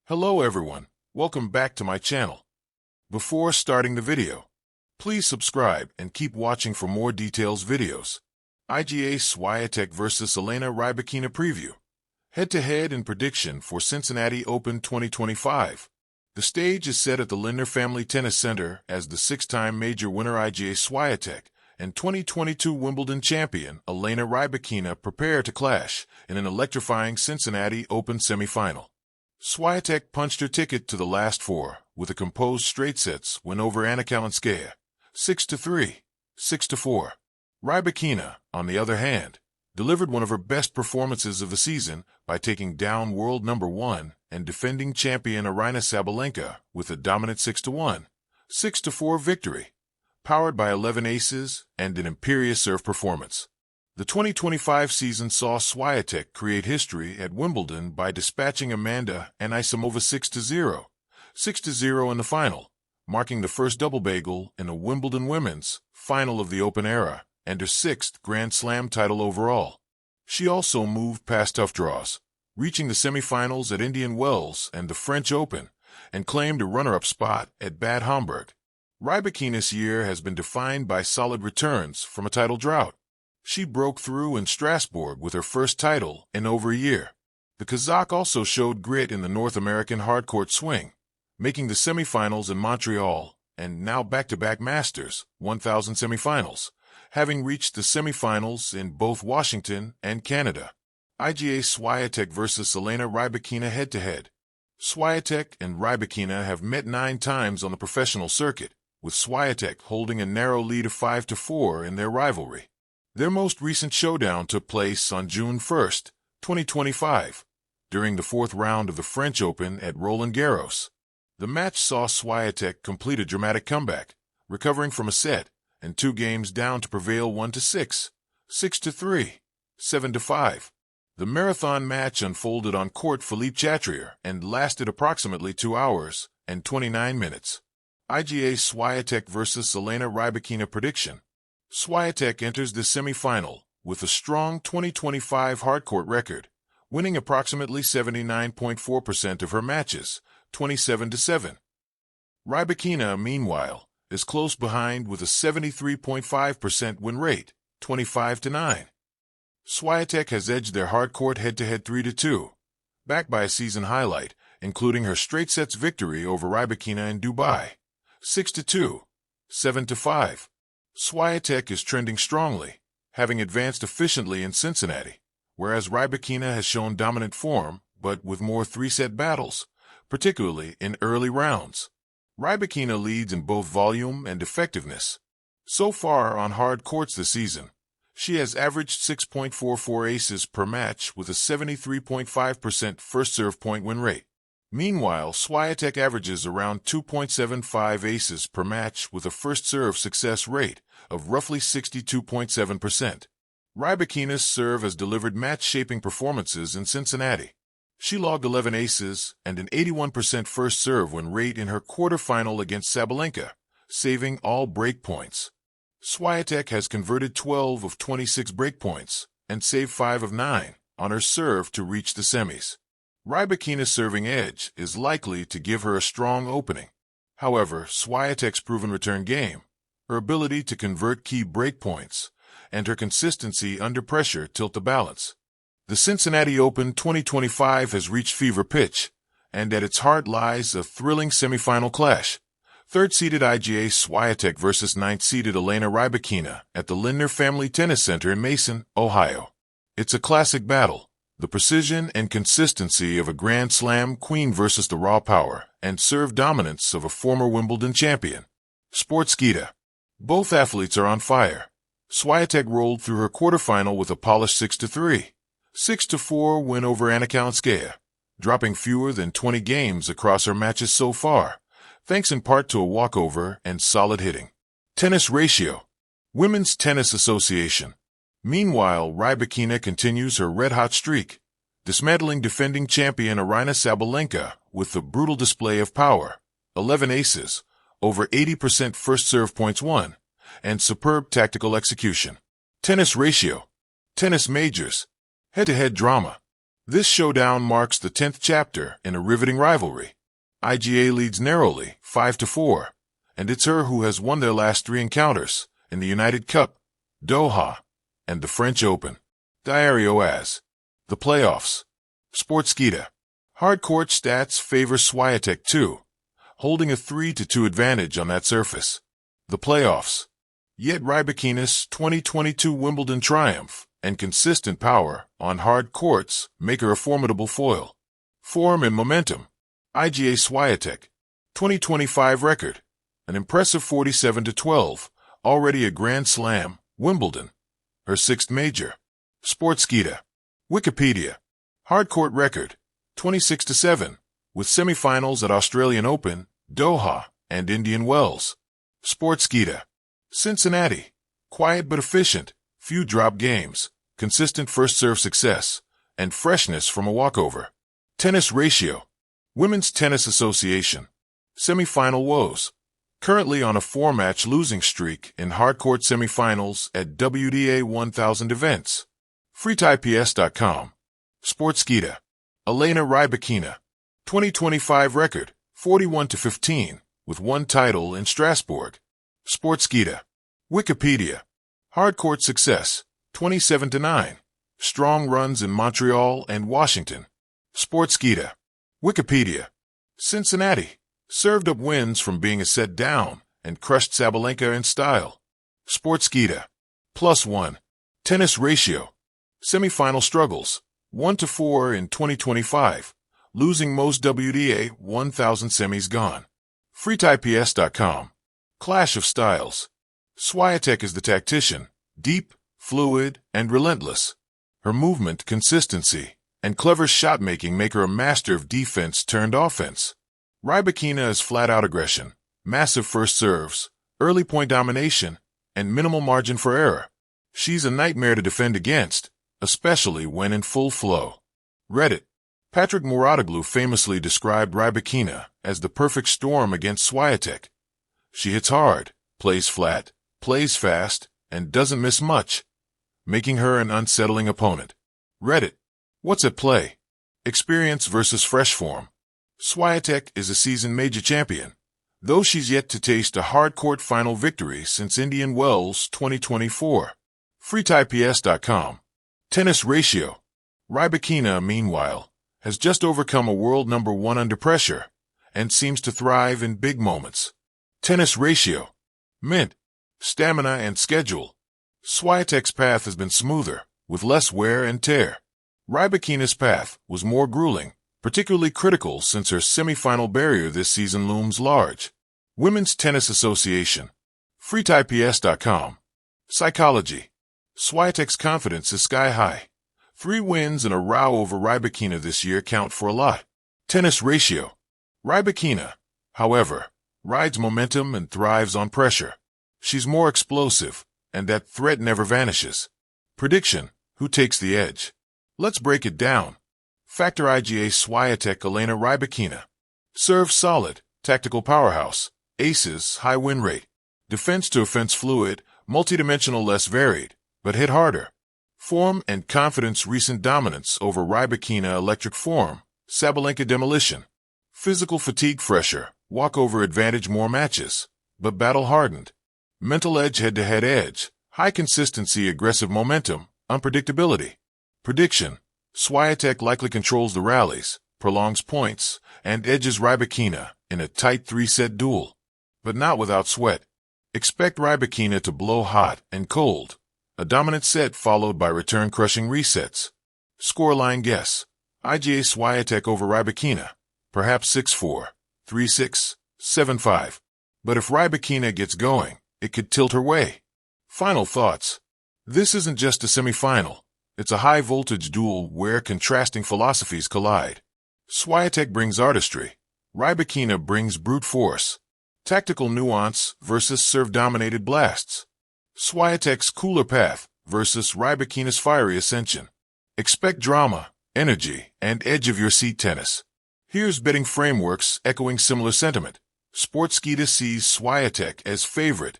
Hello everyone, welcome back to my channel. Before starting the video, please subscribe and keep watching for more details videos. IGA Świątek vs Elena Rybakina preview. Head-to-head and prediction for Cincinnati Open 2025. The stage is set at the Lindner Family Tennis Center as the six-time major winner IGA Świątek and 2022 Wimbledon champion Elena Rybakina prepare to clash in an electrifying Cincinnati Open semifinal. Świątek punched her ticket to the last four with a composed straight sets win over Kalinskaya, 6-3, 6-4. Rybakina, on the other hand, delivered one of her best performances of the season by taking down world number 1 and defending champion Aryna Sabalenka with a dominant 6-1, 6-4 victory, powered by 11 aces and an imperious serve performance. The 2025 season saw Świątek create history at Wimbledon by dispatching Amanda Anisimova 6-0, 6-0 in the final, marking the first double bagel in a Wimbledon women's final of the Open era and her sixth Grand Slam title overall. She also moved past tough draws, reaching the semifinals at Indian Wells and the French Open, and claimed a runner-up spot at Bad Homburg. Rybakina's year has been defined by solid returns from a title drought. She broke through in Strasbourg with her first title in over a year. The Kazakh also showed grit in the North American hardcourt swing, making the semifinals in Montreal and now back-to-back Masters 1000 semifinals, having reached the semifinals in both Washington and Canada. IGA Świątek vs Elena Rybakina head-to-head. Świątek and Rybakina have met 9 times on the professional circuit, with Świątek holding a narrow lead of 5-4 in their rivalry. Their most recent showdown took place on June 1, 2025, during the fourth round of the French Open at Roland Garros. The match saw Świątek complete a dramatic comeback, recovering from a set and 2 games down to prevail 1-6, 6-3, 7-5. The marathon match unfolded on court Philippe Chatrier and lasted approximately 2 hours and 29 minutes. IGA Świątek vs Elena Rybakina prediction. Świątek enters the semifinal with a strong 2025 hardcourt record, winning approximately 79.4% of her matches, 27-7. Rybakina, meanwhile, is close behind with a 73.5% win rate, 25-9. Świątek has edged their hardcourt head-to-head 3-2, backed by a season highlight, including her straight sets victory over Rybakina in Dubai, 6-2, 7-5. Świątek is trending strongly, having advanced efficiently in Cincinnati, whereas Rybakina has shown dominant form, but with more 3-set battles, particularly in early rounds. Rybakina leads in both volume and effectiveness. So far on hard courts this season, she has averaged 6.44 aces per match with a 73.5% first serve point win rate. Meanwhile, Świątek averages around 2.75 aces per match with a first serve success rate of roughly 62.7%. Rybakina's serve has delivered match-shaping performances in Cincinnati. She logged 11 aces and an 81% first serve win rate in her quarterfinal against Sabalenka, saving all break points. Świątek has converted 12 of 26 break points and saved 5 of 9 on her serve to reach the semis. Rybakina's serving edge is likely to give her a strong opening. However, Świątek's proven return game, her ability to convert key break points, and her consistency under pressure tilt the balance. The Cincinnati Open 2025 has reached fever pitch, and at its heart lies a thrilling semifinal clash. Third-seeded IGA Świątek vs ninth-seeded Elena Rybakina at the Lindner Family Tennis Center in Mason, Ohio. It's a classic battle. The precision and consistency of a Grand Slam queen versus the raw power and serve dominance of a former Wimbledon champion. Sportskeeda. Both athletes are on fire. Świątek rolled through her quarterfinal with a polished 6-3, 6-4 win over Kalinskaya, dropping fewer than 20 games across her matches so far, thanks in part to a walkover and solid hitting. Tennis ratio. Women's Tennis Association. Meanwhile, Rybakina continues her red-hot streak, dismantling defending champion Aryna Sabalenka with a brutal display of power, 11 aces, over 80% first serve points won, and superb tactical execution. Tennis ratio. Tennis majors. Head-to-head drama. This showdown marks the 10th chapter in a riveting rivalry. IGA leads narrowly, 5-4, and it's her who has won their last 3 encounters in the United Cup, Doha, and the French Open. Diary OAS. The playoffs. Sportskeeda. Hard court stats favor Świątek 2, holding a 3-2 advantage on that surface. The playoffs. Yet Rybakina's 2022 Wimbledon triumph and consistent power on hard courts make her a formidable foil. Form and momentum. IGA Świątek. 2025 record. An impressive 47-12, already a Grand Slam, Wimbledon. Her 6th major. Sportskeeda. Wikipedia. Hardcourt record, 26-7, with semifinals at Australian Open, Doha, and Indian Wells. Sportskeeda. Cincinnati. Quiet but efficient, few drop games, consistent first-serve success, and freshness from a walkover. Tennis ratio. Women's Tennis Association. Semifinal woes. Currently on a 4-match losing streak in hardcourt semifinals at WTA 1000 events. FreeTypeS.com. Sportskeeda. Elena Rybakina. 2025 record, 41-15, with 1 title in Strasbourg. Sportskeeda. Wikipedia. Hardcourt success, 27-9. Strong runs in Montreal and Washington. Sportskeeda. Wikipedia. Cincinnati. Served up wins from being a set down and crushed Sabalenka in style. Sportskeeda. +1. Tennis ratio. Semifinal struggles. 1-4 in 2025, losing most WTA 1000 semis gone. FreeTypeS.com. Clash of styles. Świątek is the tactician, deep, fluid, and relentless. Her movement, consistency, and clever shot-making make her a master of defense turned offense. Rybakina is flat-out aggression, massive first serves, early point domination, and minimal margin for error. She's a nightmare to defend against, especially when in full flow. Reddit. Patrick Mouratoglou famously described Rybakina as the perfect storm against Świątek. She hits hard, plays flat, plays fast, and doesn't miss much, making her an unsettling opponent. Reddit. What's at play? Experience versus fresh form. Świątek is a seasoned major champion, though she's yet to taste a hard-court final victory since Indian Wells 2024. FreeTypeS.com. Tennis ratio. Rybakina, meanwhile, has just overcome a world number 1 under pressure and seems to thrive in big moments. Tennis ratio. Mint. Stamina and schedule. Świątek's path has been smoother, with less wear and tear. Rybakina's path was more grueling, particularly critical since her semifinal barrier this season looms large. Women's Tennis Association. FreeTypeS.com. Psychology. Świątek's confidence is sky high. 3 wins and a row over Rybakina this year count for a lot. Tennis ratio. Rybakina, however, rides momentum and thrives on pressure. She's more explosive, and that threat never vanishes. Prediction: who takes the edge? Let's break it down. Factor IGA Świątek Elena Rybakina. Serve solid, tactical powerhouse. Aces, high win rate. Defense to offense fluid, multidimensional less varied, but hit harder. Form and confidence recent dominance over Rybakina electric form, Sabalenka demolition. Physical fatigue fresher, walkover advantage more matches, but battle hardened. Mental edge head-to-head edge, high consistency aggressive momentum, unpredictability. Prediction: Świątek likely controls the rallies, prolongs points, and edges Rybakina in a tight 3-set duel. But not without sweat. Expect Rybakina to blow hot and cold. A dominant set followed by return-crushing resets. Scoreline guess. IGA Świątek over Rybakina. Perhaps 6-4, 3-6, 7-5. But if Rybakina gets going, it could tilt her way. Final thoughts. This isn't just a semifinal. It's a high-voltage duel where contrasting philosophies collide. Świątek brings artistry. Rybakina brings brute force. Tactical nuance versus serve-dominated blasts. Świątek's cooler path versus Rybakina's fiery ascension. Expect drama, energy, and edge-of-your-seat tennis. Here's betting frameworks echoing similar sentiment. Sportskeeda sees Świątek as favorite